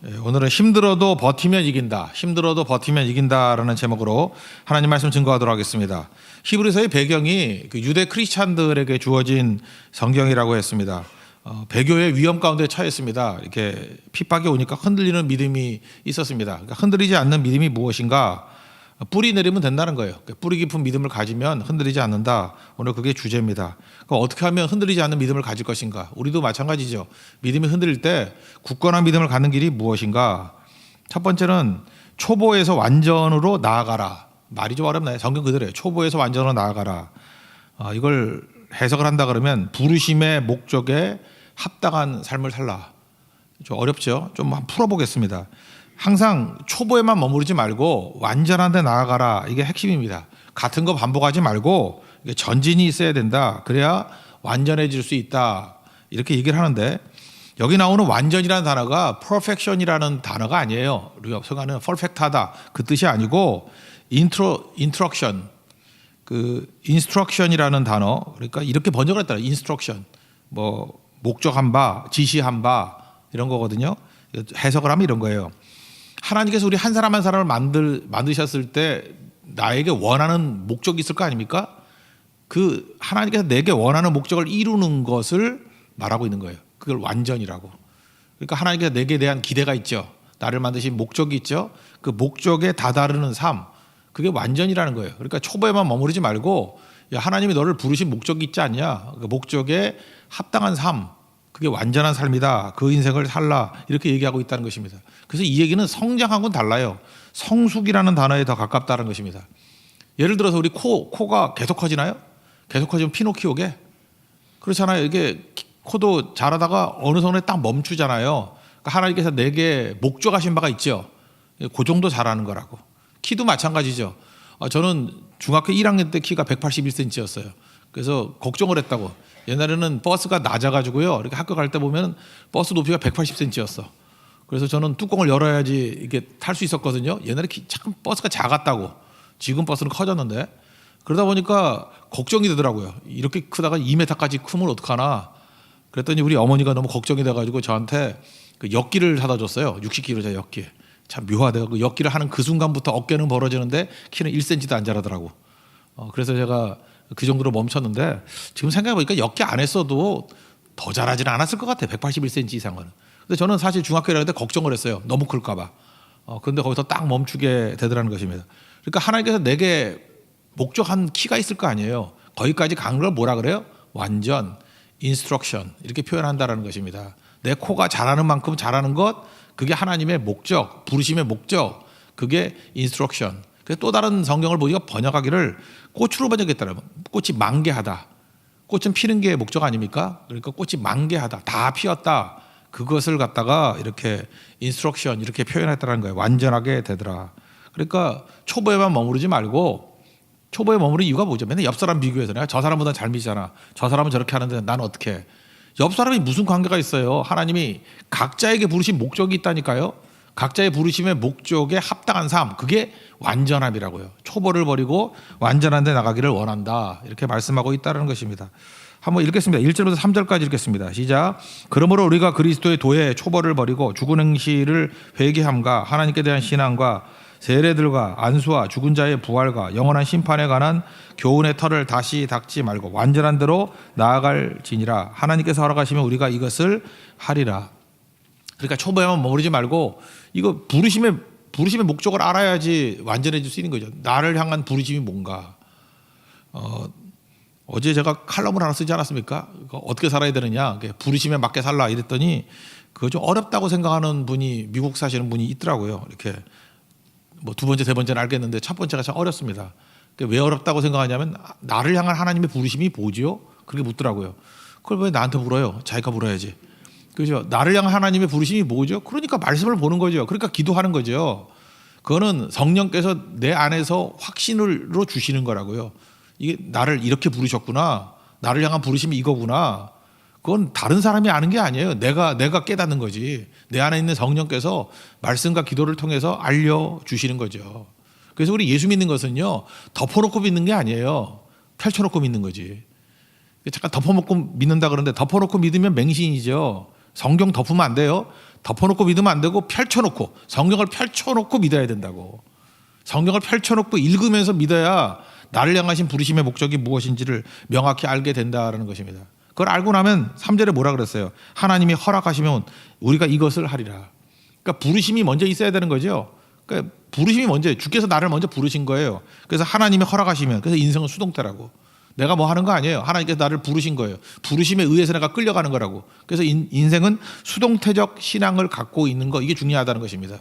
오늘은 힘들어도 버티면 이긴다. 힘들어도 버티면 이긴다라는 제목으로 하나님 말씀 증거하도록 하겠습니다. 히브리서의 배경이 그 유대 크리스찬들에게 주어진 성경이라고 했습니다. 배교의 위험 가운데 처했습니다. 이렇게 핍박이 오니까 흔들리는 믿음이 있었습니다. 그러니까 흔들리지 않는 믿음이 무엇인가? 뿌리 내리면 된다는 거예요. 뿌리 깊은 믿음을 가지면 흔들리지 않는다. 오늘 그게 주제입니다. 그럼 어떻게 하면 흔들리지 않는 믿음을 가질 것인가? 우리도 마찬가지죠. 믿음이 흔들릴 때 굳건한 믿음을 갖는 길이 무엇인가? 첫 번째는 초보에서 완전으로 나아가라. 말이 좀 어렵나요? 성경 그대로예요. 초보에서 완전으로 나아가라. 이걸 해석을 한다 그러면 부르심의 목적에 합당한 삶을 살라. 좀 어렵죠? 좀 한번 풀어보겠습니다. 항상 초보에만 머무르지 말고 완전한 데 나아가라. 이게 핵심입니다. 같은 거 반복하지 말고 전진이 있어야 된다. 그래야 완전해질 수 있다. 이렇게 얘기를 하는데 여기 나오는 완전이라는 단어가 perfection이라는 단어가 아니에요. 우리가 생각하는 perfect하다 그 뜻이 아니고 instruction, 그 instruction이라는 단어, 그러니까 이렇게 번역을 했다. instruction, 뭐 목적한 바, 지시한 바 이런 거거든요. 해석을 하면 이런 거예요. 하나님께서 우리 한 사람 한 사람을 만드셨을 때 나에게 원하는 목적이 있을 거 아닙니까? 그 하나님께서 내게 원하는 목적을 이루는 것을 말하고 있는 거예요. 그걸 완전이라고. 그러니까 하나님께서 내게 대한 기대가 있죠. 나를 만드신 목적이 있죠. 그 목적에 다다르는 삶, 그게 완전이라는 거예요. 그러니까 초보에만 머무르지 말고 하나님이 너를 부르신 목적이 있지 않냐. 그 목적에 합당한 삶, 그게 완전한 삶이다. 그 인생을 살라. 이렇게 얘기하고 있다는 것입니다. 그래서 이 얘기는 성장하고는 달라요. 성숙이라는 단어에 더 가깝다는 것입니다. 예를 들어서 우리 코가 계속 커지나요? 계속 커지면 피노키오게? 그렇잖아요. 이게 코도 자라다가 어느 선에 딱 멈추잖아요. 그러니까 하나님께서 내게 목적하신 바가 있죠. 그 정도 자라는 거라고. 키도 마찬가지죠. 저는 중학교 1학년 때 키가 181cm였어요. 그래서 걱정을 했다고. 옛날에는 버스가 낮아가지고요. 이렇게 학교 갈 때 보면 버스 높이가 180cm였어. 그래서 저는 뚜껑을 열어야지 이게 탈 수 있었거든요. 옛날에 참 버스가 작았다고. 지금 버스는 커졌는데. 그러다 보니까 걱정이 되더라고요. 이렇게 크다가 2m까지 크면 어떡하나. 그랬더니 우리 어머니가 너무 걱정이 돼가지고 저한테 그 역기를 사다 줬어요. 60kg짜리 역기. 참 묘하대요. 그 역기를 하는 그 순간부터 어깨는 벌어지는데 키는 1cm도 안 자라더라고. 그래서 제가 그 정도로 멈췄는데 지금 생각해보니까 역기 안 했어도 더 잘하지는 않았을 것 같아요. 181cm 이상은. 근데 저는 사실 중학교 1학년 때 걱정을 했어요. 너무 클까 봐. 그런데 거기서 딱 멈추게 되더라는 것입니다. 그러니까 하나님께서 내게 목적한 키가 있을 거 아니에요. 거기까지 간 걸 뭐라 그래요? 완전, instruction 이렇게 표현한다라는 것입니다. 내 코가 자라는 만큼 자라는 것, 그게 하나님의 목적, 부르심의 목적, 그게 instruction. 그래서 또 다른 성경을 보니까 번역하기를 꽃으로 번역했더라고요. 꽃이 만개하다. 꽃은 피는 게 목적 아닙니까? 그러니까 꽃이 만개하다. 다 피었다. 그것을 갖다가 이렇게 instruction 이렇게 표현했다는 거예요. 완전하게 되더라. 그러니까 초보에만 머무르지 말고, 초보에 머무르는 이유가 뭐죠? 맨날 옆 사람 비교해서 내가 저 사람보다 잘 믿잖아. 저 사람은 저렇게 하는데 나는 어떻게 해? 옆 사람이 무슨 관계가 있어요? 하나님이 각자에게 부르신 목적이 있다니까요. 각자의 부르심의 목적에 합당한 삶, 그게 완전함이라고요. 초보를 버리고 완전한 데 나가기를 원한다. 이렇게 말씀하고 있다는 것입니다. 한번 읽겠습니다. 1절부터 3절까지 읽겠습니다. 시작. 그러므로 우리가 그리스도의 도에 초보를 버리고 죽은 행실을 회개함과 하나님께 대한 신앙과 세례들과 안수와 죽은 자의 부활과 영원한 심판에 관한 교훈의 털을 다시 닦지 말고 완전한 대로 나아갈지니라. 하나님께서 허락하시면 우리가 이것을 하리라. 그러니까 초보에만 머무르지 말고 이거 부르심의 목적을 알아야지 완전해질 수 있는 거죠. 나를 향한 부르심이 뭔가. 어제 제가 칼럼을 하나 쓰지 않았습니까? 어떻게 살아야 되느냐. 부르심에 맞게 살라 이랬더니 그거 좀 어렵다고 생각하는 분이 미국 사시는 분이 있더라고요. 이렇게 뭐 두 번째, 세 번째는 알겠는데 첫 번째가 참 어렵습니다. 왜 어렵다고 생각하냐면 나를 향한 하나님의 부르심이 뭐지요? 그렇게 묻더라고요. 그걸 왜 나한테 물어요? 자기가 물어야지. 그죠? 나를 향한 하나님의 부르심이 뭐죠? 그러니까 말씀을 보는 거죠. 그러니까 기도하는 거죠. 그거는 성령께서 내 안에서 확신으로 주시는 거라고요. 이게 나를 이렇게 부르셨구나. 나를 향한 부르심이 이거구나. 그건 다른 사람이 아는 게 아니에요. 내가 깨닫는 거지. 내 안에 있는 성령께서 말씀과 기도를 통해서 알려주시는 거죠. 그래서 우리 예수 믿는 것은요, 덮어놓고 믿는 게 아니에요. 펼쳐놓고 믿는 거지. 잠깐 덮어놓고 믿는다 그러는데 덮어놓고 믿으면 맹신이죠. 성경 덮으면 안 돼요. 덮어놓고 믿으면 안 되고 펼쳐놓고 성경을 펼쳐놓고 믿어야 된다고. 성경을 펼쳐놓고 읽으면서 믿어야 나를 향하신 부르심의 목적이 무엇인지를 명확히 알게 된다라는 것입니다. 그걸 알고 나면 3절에 뭐라 그랬어요? 하나님이 허락하시면 우리가 이것을 하리라. 그러니까 부르심이 먼저 있어야 되는 거죠. 그러니까 부르심이 먼저, 주께서 나를 먼저 부르신 거예요. 그래서 하나님이 허락하시면, 그래서 인생은 수동태라고. 내가 뭐 하는 거 아니에요. 하나님께서 나를 부르신 거예요. 부르심에 의해서 내가 끌려가는 거라고. 그래서 인생은 수동태적 신앙을 갖고 있는 거, 이게 중요하다는 것입니다.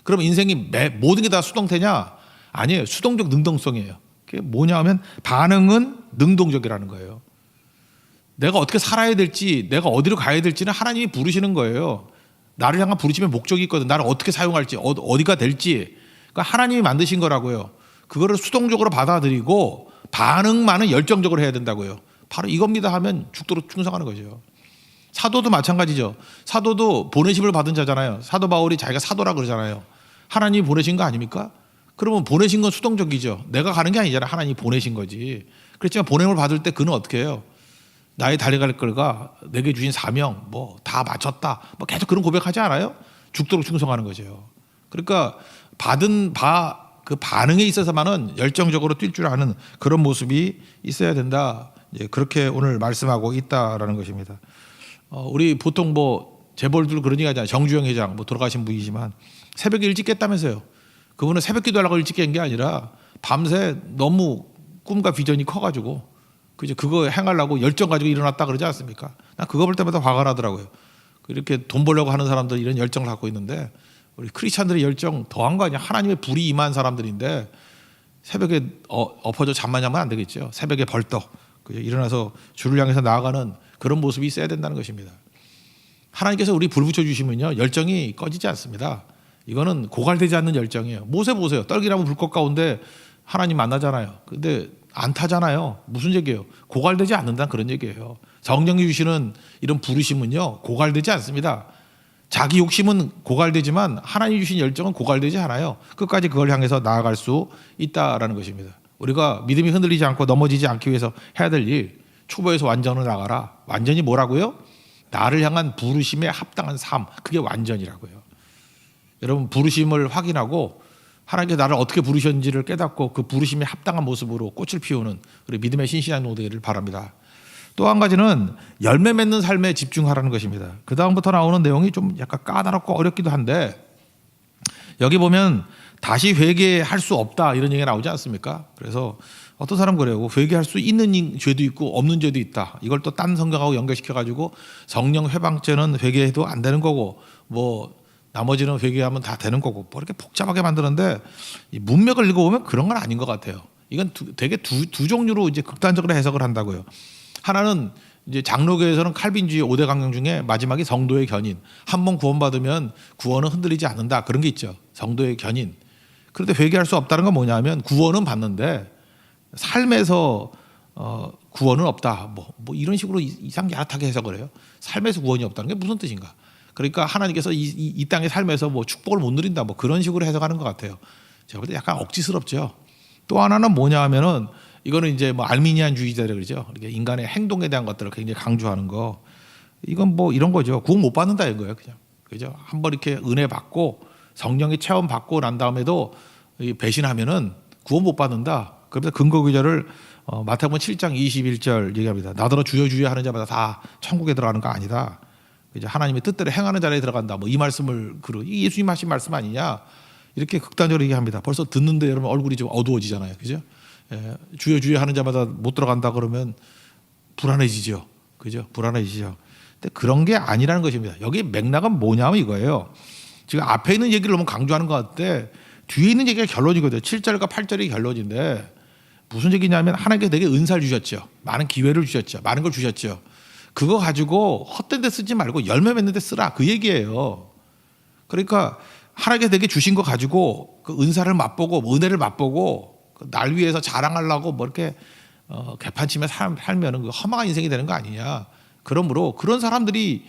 그럼 인생이 모든 게 다 수동태냐? 아니에요. 수동적 능동성이에요. 그게 뭐냐 하면 반응은 능동적이라는 거예요. 내가 어떻게 살아야 될지, 내가 어디로 가야 될지는 하나님이 부르시는 거예요. 나를 향한 부르심의 목적이 있거든. 나를 어떻게 사용할지, 어디가 될지. 그러니까 하나님이 만드신 거라고요. 그거를 수동적으로 받아들이고 반응만은 열정적으로 해야 된다고요. 바로 이겁니다 하면 죽도록 충성하는 거죠. 사도도 마찬가지죠. 사도도 보내심을 받은 자잖아요. 사도 바울이 자기가 사도라 그러잖아요. 하나님이 보내신 거 아닙니까? 그러면 보내신 건 수동적이죠. 내가 가는 게 아니잖아요. 하나님이 보내신 거지. 그렇지만 보냄을 받을 때 그는 어떻게 해요? 나의 달려갈 걸과 내게 주신 사명 뭐 다 마쳤다. 뭐 계속 그런 고백하지 않아요? 죽도록 충성하는 거죠. 그러니까 받은 그 반응에 있어서만은 열정적으로 뛸 줄 아는 그런 모습이 있어야 된다. 그렇게 오늘 말씀하고 있다라는 것입니다. 우리 보통 뭐 재벌들 그런 얘기 하잖아요. 정주영 회장 뭐 돌아가신 분이지만 새벽에 일찍 깼다면서요. 그분은 새벽 기도하려고 일찍 깬 게 아니라 밤새 너무 꿈과 비전이 커가지고 그거 행하려고 열정 가지고 일어났다 그러지 않습니까? 난 그거 볼 때마다 화가 나더라고요. 이렇게 돈 벌려고 하는 사람들 이런 열정을 갖고 있는데 우리 크리스찬들의 열정 더한 거 아니야. 하나님의 불이 임한 사람들인데 새벽에 엎어져 잠만 자면 안 되겠죠. 새벽에 벌떡 일어나서 주를 향해서 나아가는 그런 모습이 있어야 된다는 것입니다. 하나님께서 우리 불 붙여주시면요 열정이 꺼지지 않습니다. 이거는 고갈되지 않는 열정이에요. 모세 보세요. 떨기나무 불꽃 가운데 하나님 만나잖아요. 근데 안 타잖아요. 무슨 얘기예요? 고갈되지 않는다는 그런 얘기예요. 성령이 주시는 이런 부르심은요 고갈되지 않습니다. 자기 욕심은 고갈되지만 하나님 주신 열정은 고갈되지 않아요. 끝까지 그걸 향해서 나아갈 수 있다라는 것입니다. 우리가 믿음이 흔들리지 않고 넘어지지 않기 위해서 해야 될 일, 초보에서 완전을 나가라. 완전히 뭐라고요? 나를 향한 부르심에 합당한 삶, 그게 완전이라고요. 여러분 부르심을 확인하고 하나님께서 나를 어떻게 부르셨는지를 깨닫고 그 부르심에 합당한 모습으로 꽃을 피우는 우리 믿음의 신실한 노대를 바랍니다. 또 한 가지는 열매 맺는 삶에 집중하라는 것입니다. 그 다음부터 나오는 내용이 좀 약간 까다롭고 어렵기도 한데 여기 보면 다시 회개할 수 없다 이런 얘기가 나오지 않습니까? 그래서 어떤 사람 그래요. 회개할 수 있는 죄도 있고 없는 죄도 있다. 이걸 또 딴 성경하고 연결시켜가지고 성령 회방죄는 회개해도 안 되는 거고 뭐 나머지는 회개하면 다 되는 거고 뭐 이렇게 복잡하게 만드는데 이 문맥을 읽어보면 그런 건 아닌 것 같아요. 이건 되게 두 종류로 이제 극단적으로 해석을 한다고요. 하나는 이제 장로교에서는 칼빈주의 5대 강령 중에 마지막이 성도의 견인. 한 번 구원받으면 구원은 흔들리지 않는다. 그런 게 있죠. 성도의 견인. 그런데 회개할 수 없다는 건 뭐냐면 구원은 받는데 삶에서 구원은 없다. 뭐 이런 식으로 이상 야릇하게 해석을 해요. 삶에서 구원이 없다는 게 무슨 뜻인가? 그러니까 하나님께서 이 땅의 삶에서 뭐 축복을 못 누린다. 뭐 그런 식으로 해석하는 것 같아요. 제가 볼 때 약간 억지스럽죠. 또 하나는 뭐냐 하면은 이거는 이제 뭐 알미니안주의자라 그러죠. 이렇게 인간의 행동에 대한 것들을 굉장히 강조하는 거. 이건 뭐 이런 거죠. 구원 못 받는다 이거예요, 그냥. 그죠? 한번 이렇게 은혜 받고 성령의 체험 받고 난 다음에도 배신하면은 구원 못 받는다. 그래서 근거 구절을 마태복음 7장 21절 얘기합니다. 나더러 주여 주여 하는 자마다 다 천국에 들어가는 거 아니다. 이제 하나님의 뜻대로 행하는 자리에 들어간다. 뭐 이 말씀을 이 예수님 하신 말씀 아니냐? 이렇게 극단적으로 얘기합니다. 벌써 듣는데 여러분 얼굴이 좀 어두워지잖아요, 그죠? 예, 주여 주여 하는 자마다 못 들어간다 그러면 불안해지죠. 그죠? 불안해지죠. 근데 그런 게 아니라는 것입니다. 여기 맥락은 뭐냐면 이거예요. 지금 앞에 있는 얘기를 너무 강조하는 것 같은데 뒤에 있는 얘기가 결론이거든요. 7절과 8절이 결론인데 무슨 얘기냐면 하나님께서 내게 은사를 주셨죠. 많은 기회를 주셨죠. 많은 걸 주셨죠. 그거 가지고 헛된 데 쓰지 말고 열매 맺는 데 쓰라. 그 얘기예요. 그러니까 하나님께서 내게 주신 거 가지고 그 은사를 맛보고 은혜를 맛보고 날 위해서 자랑하려고 뭐 이렇게 개판치며 살면은 그 허망한 인생이 되는 거 아니냐. 그러므로 그런 사람들이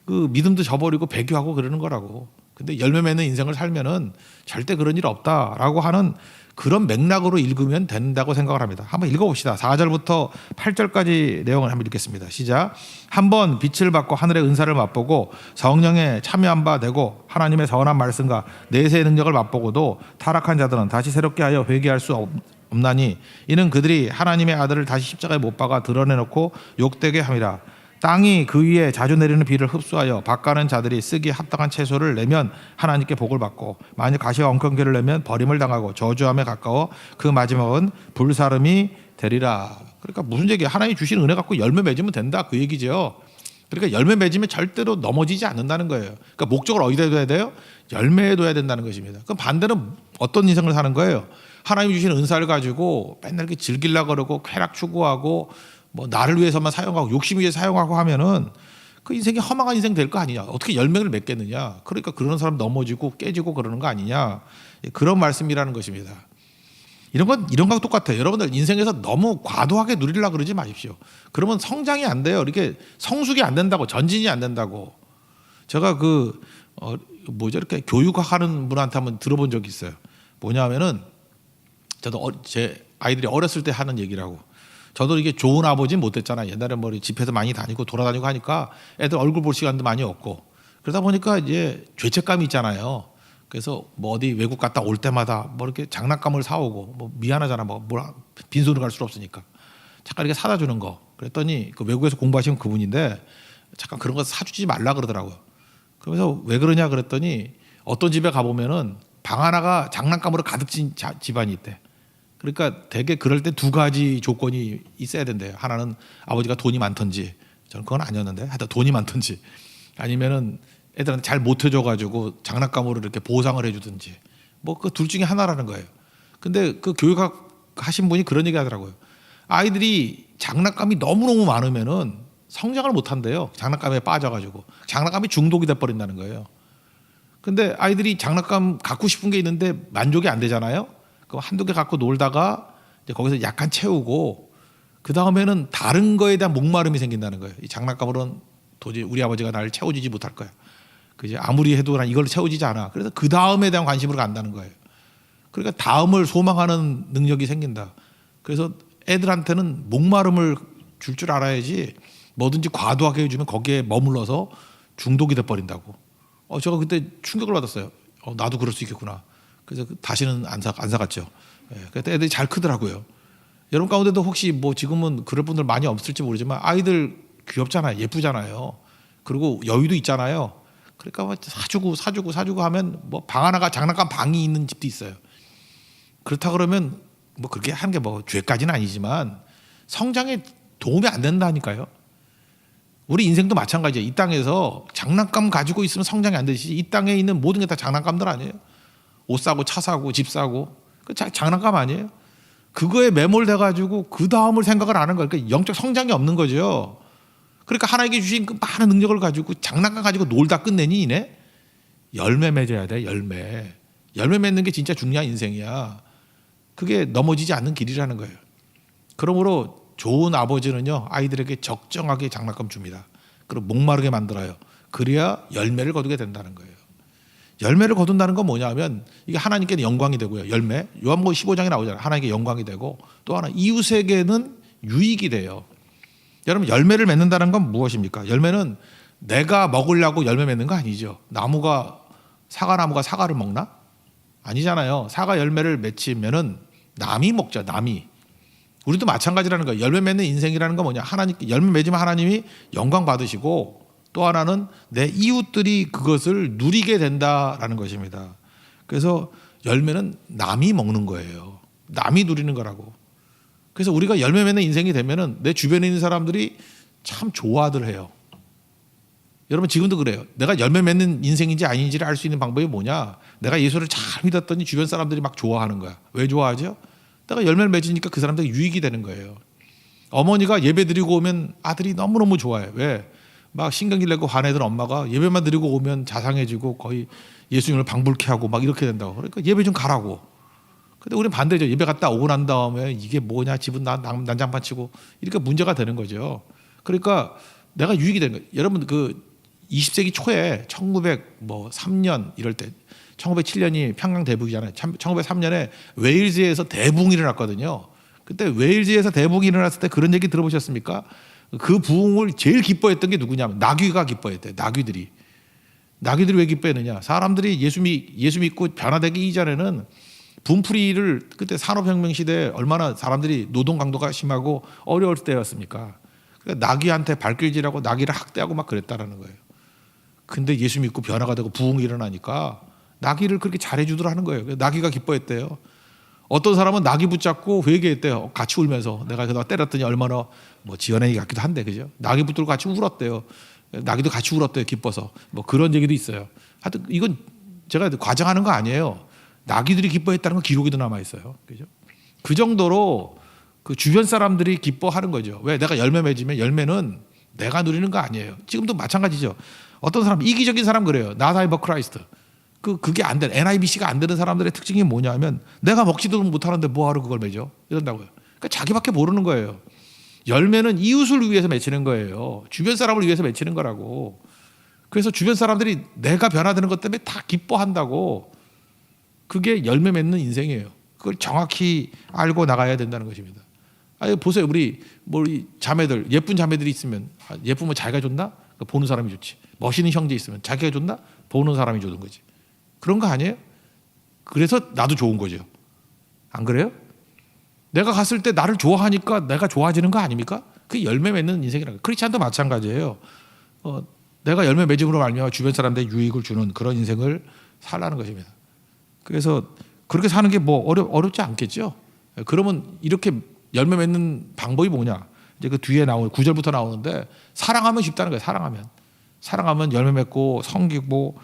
그 믿음도 저버리고 배교하고 그러는 거라고. 근데 열매 맺는 인생을 살면은 절대 그런 일 없다라고 하는 그런 맥락으로 읽으면 된다고 생각을 합니다. 한번 읽어봅시다. 4절부터 8절까지 내용을 한번 읽겠습니다. 시작. 한번 빛을 받고 하늘의 은사를 맛보고 성령에 참여한 바 되고 하나님의 선한 말씀과 내세의 능력을 맛보고도 타락한 자들은 다시 새롭게 하여 회개할 수 없나니 이는 그들이 하나님의 아들을 다시 십자가에 못 박아 드러내놓고 욕되게 함이라. 땅이 그 위에 자주 내리는 비를 흡수하여 밭가는 자들이 쓰기에 합당한 채소를 내면 하나님께 복을 받고 만일 가시와 엉겅퀴를 내면 버림을 당하고 저주함에 가까워 그 마지막은 불사름이 되리라. 그러니까 무슨 얘기야? 하나님이 주신 은혜 갖고 열매 맺으면 된다 그 얘기죠. 그러니까 열매 맺으면 절대로 넘어지지 않는다는 거예요. 그러니까 목적을 어디다 둬야 돼요? 열매에 둬야 된다는 것입니다. 그럼 반대는 어떤 인생을 사는 거예요? 하나님이 주신 은사를 가지고 맨날 이렇게 즐기려고 그러고 쾌락 추구하고 뭐 나를 위해서만 사용하고 욕심 위해 사용하고 하면은 그 인생이 허망한 인생 될 거 아니냐. 어떻게 열매를 맺겠느냐. 그러니까 그런 사람 넘어지고 깨지고 그러는 거 아니냐. 그런 말씀이라는 것입니다. 이런 거하고 똑같아요. 여러분들 인생에서 너무 과도하게 누리려고 그러지 마십시오. 그러면 성장이 안 돼요. 이렇게 성숙이 안 된다고, 전진이 안 된다고. 제가 이렇게 교육하는 분한테 한번 들어본 적이 있어요. 뭐냐면은 저도 제 아이들이 어렸을 때 하는 얘기라고. 저도 이게 좋은 아버지는 못 됐잖아요. 옛날에 집에서 많이 다니고 돌아다니고 하니까 애들 얼굴 볼 시간도 많이 없고 그러다 보니까 이제 죄책감이 있잖아요. 그래서 어디 외국 갔다 올 때마다 이렇게 장난감을 사오고 미안하잖아. 빈손으로 갈 수 없으니까 잠깐 이렇게 사다 주는 거. 그랬더니 그 외국에서 공부하시는 그분인데 잠깐 그런 거 사주지 말라 그러더라고요. 그러면서 왜 그러냐 그랬더니 어떤 집에 가보면은 방 하나가 장난감으로 가득 진 집안이 있대. 그러니까 되게 그럴 때 두 가지 조건이 있어야 된대요. 하나는 아버지가 돈이 많던지, 저는 그건 아니었는데 하여튼 돈이 많던지, 아니면은 애들한테 잘 못 해줘가지고 장난감으로 이렇게 보상을 해주든지 그 둘 중에 하나라는 거예요. 근데 그 교육하신 분이 그런 얘기 하더라고요. 아이들이 장난감이 너무너무 많으면은 성장을 못 한대요. 장난감에 빠져가지고 장난감이 중독이 돼버린다는 거예요. 근데 아이들이 장난감 갖고 싶은 게 있는데 만족이 안 되잖아요. 한두 개 갖고 놀다가 이제 거기서 약간 채우고 그 다음에는 다른 거에 대한 목마름이 생긴다는 거예요. 이 장난감으로는 도저히 우리 아버지가 나를 채워주지 못할 거야. 그지? 아무리 해도 난 이걸 채워지지 않아. 그래서 그 다음에 대한 관심으로 간다는 거예요. 그러니까 다음을 소망하는 능력이 생긴다. 그래서 애들한테는 목마름을 줄 알아야지 뭐든지 과도하게 해주면 거기에 머물러서 중독이 돼버린다고. 제가 그때 충격을 받았어요. 나도 그럴 수 있겠구나. 그래서 다시는 안 사갔죠. 그때 애들이 잘 크더라고요. 여러분 가운데도 혹시 지금은 그럴 분들 많이 없을지 모르지만 아이들 귀엽잖아요. 예쁘잖아요. 그리고 여유도 있잖아요. 그러니까 사주고 하면 방 하나가 장난감 방이 있는 집도 있어요. 그렇다 그러면 그렇게 하는 게 죄까지는 아니지만 성장에 도움이 안 된다니까요. 우리 인생도 마찬가지예요. 이 땅에서 장난감 가지고 있으면 성장이 안 되듯이 이 땅에 있는 모든 게 다 장난감들 아니에요. 옷 사고 차 사고 집 사고 장난감 아니에요. 그거에 매몰돼 가지고 그 다음을 생각을 안 하는 거예요. 그러니까 영적 성장이 없는 거죠. 그러니까 하나님께 주신 그 많은 능력을 가지고 장난감 가지고 놀다 끝내니 이네 열매 맺어야 돼. 열매 맺는 게 진짜 중요한 인생이야. 그게 넘어지지 않는 길이라는 거예요. 그러므로 좋은 아버지는요 아이들에게 적정하게 장난감 줍니다. 그리고 목마르게 만들어요. 그래야 열매를 거두게 된다는 거예요. 열매를 거둔다는 건 뭐냐면 이게 하나님께 영광이 되고요. 열매 요한복음 15장에 나오잖아요. 하나님께 영광이 되고 또 하나 이웃에게는 유익이 돼요. 여러분 열매를 맺는다는 건 무엇입니까? 열매는 내가 먹으려고 열매 맺는 거 아니죠. 사과나무가 사과를 먹나? 아니잖아요. 사과 열매를 맺히면은 남이 먹죠. 남이. 우리도 마찬가지라는 거예요. 열매 맺는 인생이라는 건 뭐냐? 하나님께 열매 맺으면 하나님이 영광 받으시고 또 하나는 내 이웃들이 그것을 누리게 된다라는 것입니다. 그래서 열매는 남이 먹는 거예요. 남이 누리는 거라고. 그래서 우리가 열매 맺는 인생이 되면은 내 주변에 있는 사람들이 참 좋아들 해요. 여러분 지금도 그래요. 내가 열매 맺는 인생인지 아닌지를 알 수 있는 방법이 뭐냐? 내가 예수를 잘 믿었더니 주변 사람들이 막 좋아하는 거야. 왜 좋아하죠? 내가 열매를 맺으니까 그 사람들이 유익이 되는 거예요. 어머니가 예배 드리고 오면 아들이 너무너무 좋아해. 왜? 막 신경질 내고 화내던 엄마가 예배만 드리고 오면 자상해지고 거의 예수님을 방불케 하고 막 이렇게 된다고. 그러니까 예배 좀 가라고. 근데 우리는 반대죠. 예배 갔다 오고 난 다음에 이게 뭐냐 집은 난장판 치고 이렇게 문제가 되는 거죠. 그러니까 내가 유익이 되는 거예요. 여러분 20세기 초에 1903년 이럴 때 1907년이 평양 대붕이잖아요. 1903년에 웨일즈에서 대붕이 일어났거든요. 그때 웨일즈에서 대붕이 일어났을 때 그런 얘기 들어보셨습니까? 그 부흥을 제일 기뻐했던 게 누구냐면 나귀가 기뻐했대요. 나귀들이 왜 기뻐했느냐? 사람들이 예수 믿고 변화되기 이전에는 분풀이를 그때 산업혁명 시대에 얼마나 사람들이 노동 강도가 심하고 어려울 때였습니까? 그러니까 나귀한테 발길질하고 나귀를 학대하고 막 그랬다라는 거예요. 근데 예수 믿고 변화가 되고 부흥이 일어나니까 나귀를 그렇게 잘해주더라는 거예요. 나귀가 기뻐했대요. 어떤 사람은 나귀 붙잡고 회개했대요. 같이 울면서 내가 그동안 때렸더니 얼마나 뭐 지어내기 같기도 한데 그죠? 나귀 붙들고 같이 울었대요. 나귀도 같이 울었대요. 기뻐서 뭐 그런 얘기도 있어요. 하여튼 이건 제가 과장하는 거 아니에요. 나귀들이 기뻐했다는 건 기록에도 남아 있어요. 그죠? 그 정도로 그 주변 사람들이 기뻐하는 거죠. 왜? 내가 열매 맺으면 열매는 내가 누리는 거 아니에요. 지금도 마찬가지죠. 어떤 사람 이기적인 사람 그래요. Not I but Christ. 그게 안 되는 NIBC가 안 되는 사람들의 특징이 뭐냐면 내가 먹지도 못하는데 뭐하러 그걸 맺어? 이런다고요. 그러니까 자기밖에 모르는 거예요. 열매는 이웃을 위해서 맺히는 거예요. 주변 사람을 위해서 맺히는 거라고. 그래서 주변 사람들이 내가 변화되는 것 때문에 다 기뻐한다고. 그게 열매 맺는 인생이에요. 그걸 정확히 알고 나가야 된다는 것입니다. 아니 보세요. 우리 자매들 예쁜 자매들이 있으면 예쁘면 자기가 좋나? 보는 사람이 좋지. 멋있는 형제 있으면 자기가 좋나? 보는 사람이 좋은 거지. 그런 거 아니에요? 그래서 나도 좋은 거죠. 안 그래요? 내가 갔을 때 나를 좋아하니까 내가 좋아지는 거 아닙니까? 그게 열매 맺는 인생이라는 거예요. 크리스찬도 마찬가지예요. 내가 열매 맺음으로 말미암아 주변 사람들의 유익을 주는 그런 인생을 살라는 것입니다. 그래서 그렇게 사는 게 뭐 어렵지 않겠죠. 그러면 이렇게 열매 맺는 방법이 뭐냐? 이제 그 뒤에 나오는 9절부터 나오는데 사랑하면 쉽다는 거예요. 사랑하면 열매 맺고 섬기고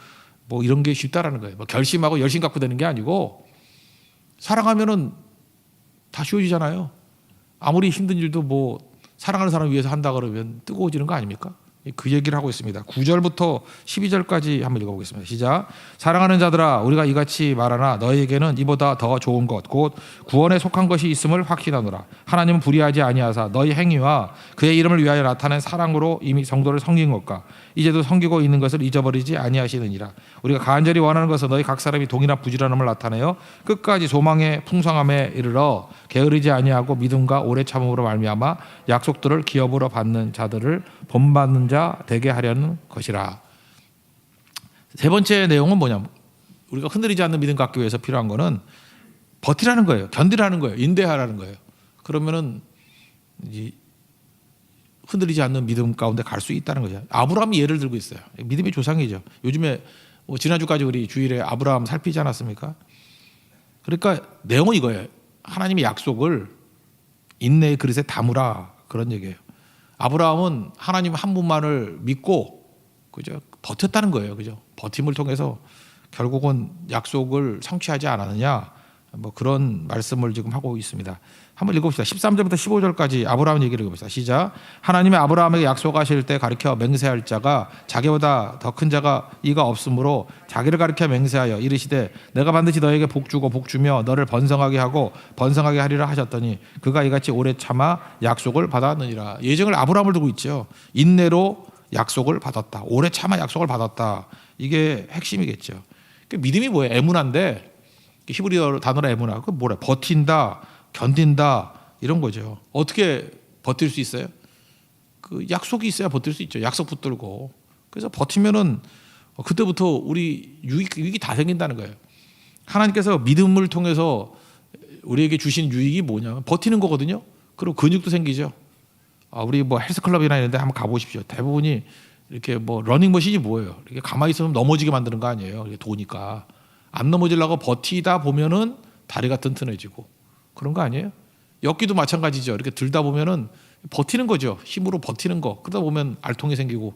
뭐 이런 게 쉽다라는 거예요. 뭐 결심하고 열심 갖고 되는 게 아니고 사랑하면은 다 쉬워지잖아요. 아무리 힘든 일도 뭐 사랑하는 사람을 위해서 한다 그러면 뜨거워지는 거 아닙니까? 그 얘기를 하고 있습니다. 9절부터 12절까지 한번 읽어보겠습니다. 시작. 사랑하는 자들아 우리가 이같이 말하나 너희에게는 이보다 더 좋은 것 곧 구원에 속한 것이 있음을 확신하노라. 하나님은 불의하지 아니하사 너희 행위와 그의 이름을 위하여 나타낸 사랑으로 이미 성도를 섬긴 것과 이제도 섬기고 있는 것을 잊어버리지 아니하시느니라. 우리가 간절히 원하는 것은 너희 각 사람이 동일한 부지런함을 나타내어 끝까지 소망의 풍성함에 이르러 게으르지 아니하고 믿음과 오래 참음으로 말미암아 약속들을 기업으로 받는 자들을 본받는 자 되게 하려는 것이라. 세 번째 내용은 뭐냐면 우리가 흔들리지 않는 믿음 갖기 위해서 필요한 거는 버티라는 거예요. 견디라는 거예요. 인내하라는 거예요. 그러면은 이제 흔들리지 않는 믿음 가운데 갈 수 있다는 거죠. 아브라함이 예를 들고 있어요. 믿음의 조상이죠. 요즘에 지난주까지 우리 주일에 아브라함 살피지 않았습니까? 그러니까 내용은 이거예요. 하나님의 약속을 인내의 그릇에 담으라 그런 얘기예요. 아브라함은 하나님 한 분만을 믿고 그죠? 버텼다는 거예요. 그죠? 버팀을 통해서 결국은 약속을 성취하지 않았느냐 뭐 그런 말씀을 지금 하고 있습니다. 한번 읽어봅시다. 13절부터 15절까지 아브라함 얘기를 읽어봅시다. 시작. 하나님이 아브라함에게 약속하실 때 가르쳐 맹세할 자가 자기보다 더 큰 자가 이가 없으므로 자기를 가르쳐 맹세하여 이르시되 내가 반드시 너에게 복주고 복주며 너를 번성하게 하고 번성하게 하리라 하셨더니 그가 이같이 오래 참아 약속을 받았느니라. 예정을 아브라함을 두고 있죠. 인내로 약속을 받았다. 오래 참아 약속을 받았다. 이게 핵심이겠죠. 믿음이 뭐예요? 에무나인데 히브리어 단어로 에무나. 그 뭐래? 버틴다, 견딘다 이런 거죠. 어떻게 버틸 수 있어요? 그 약속이 있어야 버틸 수 있죠. 약속 붙들고. 그래서 버티면은 그때부터 우리 유익이 다 생긴다는 거예요. 하나님께서 믿음을 통해서 우리에게 주신 유익이 뭐냐면 버티는 거거든요. 그리고 근육도 생기죠. 우리 뭐 헬스클럽이나 이런 데 한번 가보십시오. 대부분이 이렇게 뭐 러닝머신이 뭐예요? 이렇게 가만히 있으면 넘어지게 만드는 거 아니에요. 이렇게 도니까. 안 넘어지려고 버티다 보면은 다리가 튼튼해지고 그런 거 아니에요? 엮기도 마찬가지죠. 이렇게 들다 보면은 버티는 거죠. 힘으로 버티는 거. 그러다 보면 알통이 생기고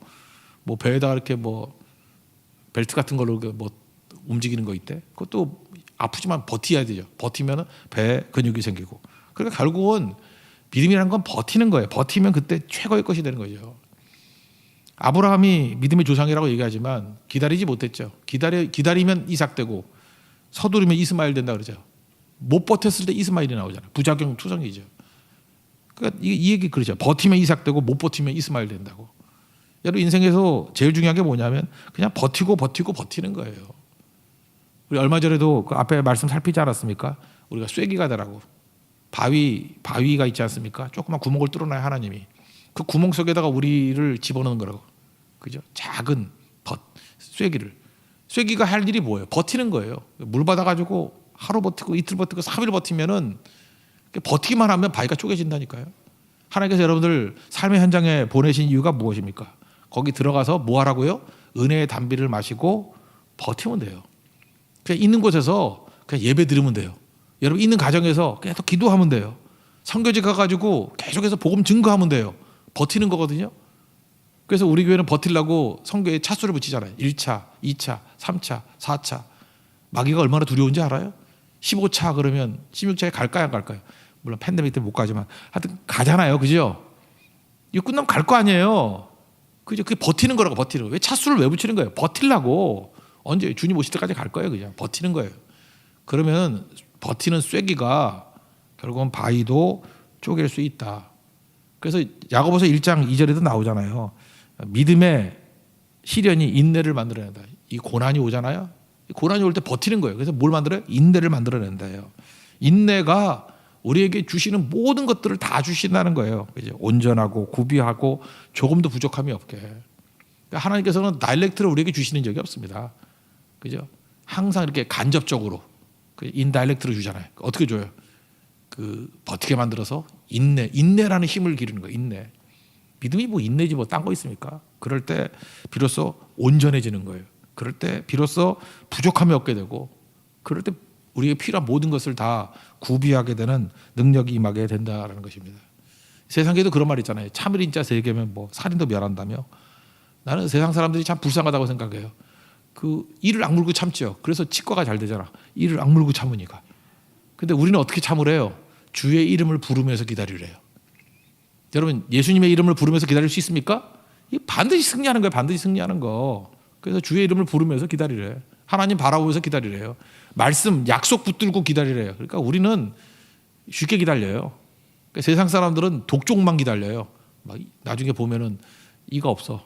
뭐 배에다가 이렇게 뭐 벨트 같은 걸로 뭐 움직이는 거 있대. 그것도 아프지만 버텨야 되죠. 버티면은 배에 근육이 생기고. 그러니까 결국은 믿음이라는 건 버티는 거예요. 버티면 그때 최고의 것이 되는 거죠. 아브라함이 믿음의 조상이라고 얘기하지만 기다리지 못했죠. 기다리면 이삭 되고 서두르면 이스마엘 된다 그러죠. 못 버텼을 때 이스마엘이 나오잖아요. 부작용 투성이죠. 그러니까 이 얘기 그러죠. 버티면 이삭 되고 못 버티면 이스마엘 된다고. 여러분 인생에서 제일 중요한 게 뭐냐면 그냥 버티는 거예요. 우리 얼마 전에도 그 앞에 말씀 살피지 않았습니까? 우리가 쐐기가 되라고 바위가 있지 않습니까? 조그만 구멍을 뚫어놔야 하나님이 그 구멍 속에다가 우리를 집어넣는 거라고. 그죠? 작은 쐐기가 할 일이 뭐예요? 버티는 거예요. 물 받아가지고 하루 버티고 이틀 버티고 3일 버티면은 버티기만 하면 바위가 쪼개진다니까요. 하나님께서 여러분들 삶의 현장에 보내신 이유가 무엇입니까? 거기 들어가서 뭐 하라고요? 은혜의 단비를 마시고 버티면 돼요. 그냥 있는 곳에서 그냥 예배 드리면 돼요. 여러분 있는 가정에서 그냥 또 기도하면 돼요. 선교지 가가지고 계속해서 복음 증거하면 돼요. 버티는 거거든요. 그래서 우리 교회는 버티려고 선교에 차수를 붙이잖아요. 1차, 2차, 3차, 4차. 마귀가 얼마나 두려운지 알아요? 15차 그러면 16차에 갈까요 안 갈까요? 물론 팬데믹 때문에 못 가지만 하여튼 가잖아요. 그죠? 이거 끝나면 갈 거 아니에요. 그죠? 그게 버티는 거라고. 버티는 거. 왜 차수를 왜 붙이는 거예요? 버티려고. 언제 주님 오실 때까지 갈 거예요. 그냥 버티는 거예요. 그러면 버티는 쐐기가 결국은 바위도 쪼갤 수 있다. 그래서 야고보서 1장 2절에도 나오잖아요. 믿음의 시련이 인내를 만들어낸다. 이 고난이 오잖아요. 이 고난이 올 때 버티는 거예요. 그래서 뭘 만들어요? 인내를 만들어낸다요. 인내가 우리에게 주시는 모든 것들을 다 주신다는 거예요. 그죠? 온전하고 구비하고 조금도 부족함이 없게. 그러니까 하나님께서는 다이렉트로 우리에게 주시는 적이 없습니다. 그죠? 항상 이렇게 간접적으로 인다이렉트로 주잖아요. 어떻게 줘요? 그 버티게 만들어서 인내라는 힘을 기르는 거예요. 인내. 믿음이 뭐 인내지 뭐 딴 거 있습니까? 그럴 때 비로소 온전해지는 거예요. 그럴 때 비로소 부족함이 없게 되고 그럴 때 우리에게 필요한 모든 것을 다 구비하게 되는 능력이 임하게 된다라는 것입니다. 세상에도 그런 말 있잖아요. 참을인자 세 개면 뭐 살인도 멸한다며. 나는 세상 사람들이 참 불쌍하다고 생각해요. 그 이를 악물고 참죠. 그래서 치과가 잘 되잖아. 이를 악물고 참으니까. 근데 우리는 어떻게 참으래요? 주의 이름을 부르면서 기다리래요. 여러분 예수님의 이름을 부르면서 기다릴 수 있습니까? 이 반드시 승리하는 거예요. 반드시 승리하는 거. 그래서 주의 이름을 부르면서 기다리래요. 하나님 바라보면서 기다리래요. 말씀 약속 붙들고 기다리래요. 그러니까 우리는 쉽게 기다려요. 그러니까 세상 사람들은 독종만 기다려요. 막 나중에 보면은 이가 없어.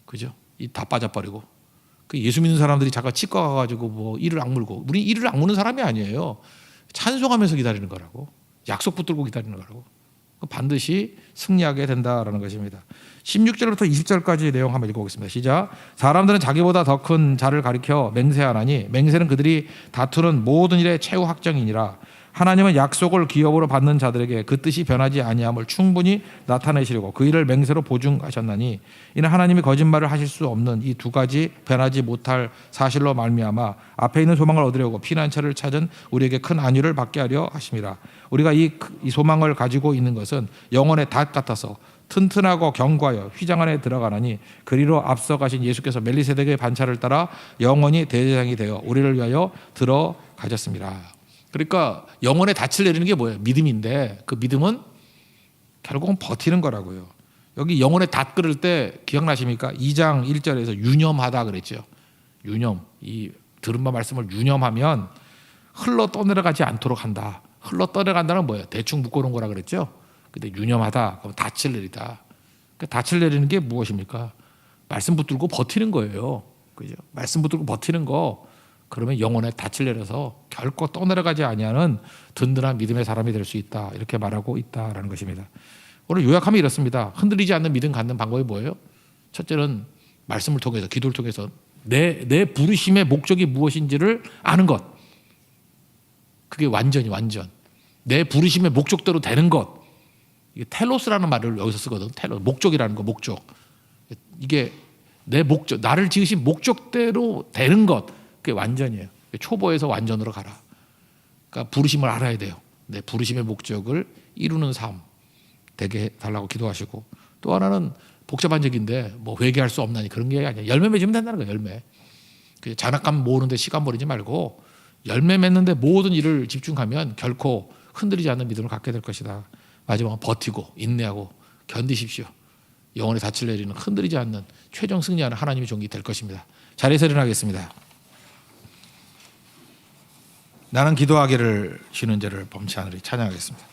그죠? 이 다 빠져버리고. 그 예수 믿는 사람들이 잠깐 치과 가가지고 뭐 이를 악물고. 우리 이를 악무는 사람이 아니에요. 찬송하면서 기다리는 거라고. 약속 붙들고 기다리는 거라고. 반드시 승리하게 된다라는 것입니다. 16절부터 20절까지 내용 한번 읽어보겠습니다. 시작. 사람들은 자기보다 더 큰 자를 가리켜 맹세하나니 맹세는 그들이 다투는 모든 일의 최후 확정이니라. 하나님은 약속을 기업으로 받는 자들에게 그 뜻이 변하지 아니함을 충분히 나타내시려고 그 일을 맹세로 보증하셨나니 이는 하나님이 거짓말을 하실 수 없는 이 두 가지 변하지 못할 사실로 말미암아 앞에 있는 소망을 얻으려고 피난처를 찾은 우리에게 큰 안위를 받게 하려 하심이라. 우리가 이 소망을 가지고 있는 것은 영혼의 닷 같아서 튼튼하고 견고하여 휘장 안에 들어가나니 그리로 앞서가신 예수께서 멜리세덱의 반차를 따라 영원히 대제사장이 되어 우리를 위하여 들어가셨습니다. 그러니까 영혼의 닻을 내리는 게 뭐예요? 믿음인데 그 믿음은 결국은 버티는 거라고요. 여기 영혼의 닷 끌을 때 기억나십니까? 2장 1절에서 유념하다 그랬죠. 유념. 이 들은 바 말씀을 유념하면 흘러 떠내려가지 않도록 한다. 흘러 떠내려간다는 뭐예요? 대충 묶어놓은 거라 그랬죠. 근데 유념하다. 그럼 닻을 내리다. 그러니까 닻을 내리는 게 무엇입니까? 말씀 붙들고 버티는 거예요. 그죠? 말씀 붙들고 버티는 거. 그러면 영혼의 닻을 내려서 결코 떠내려가지 아니하는 든든한 믿음의 사람이 될 수 있다. 이렇게 말하고 있다라는 것입니다. 오늘 요약하면 이렇습니다. 흔들리지 않는 믿음 갖는 방법이 뭐예요? 첫째는 말씀을 통해서 기도를 통해서 내 부르심의 목적이 무엇인지를 아는 것. 그게 완전 내 부르심의 목적대로 되는 것. 이게 텔로스라는 말을 여기서 쓰거든. 목적이라는 거. 목적. 이게 내 목적, 나를 지으신 목적대로 되는 것. 그게 완전이에요. 초보에서 완전으로 가라. 그러니까 부르심을 알아야 돼요. 내 부르심의 목적을 이루는 삶 되게 해달라고 기도하시고, 또 하나는 복잡한 얘기인데 뭐 회개할 수 없나니 그런 게 아니야. 열매 맺으면 된다는 거예요. 열매. 장난감 모으는데 시간 버리지 말고 열매 맺는데 모든 일을 집중하면 결코 흔들리지 않는 믿음을 갖게 될 것이다. 마지막은 버티고 인내하고 견디십시오. 영혼의 닻을 내리는 흔들리지 않는 최종 승리하는 하나님의 종이 될 것입니다. 자리에서 일어나겠습니다. 나는 기도하기를 쉬는 죄를 범치 않으리 찬양하겠습니다.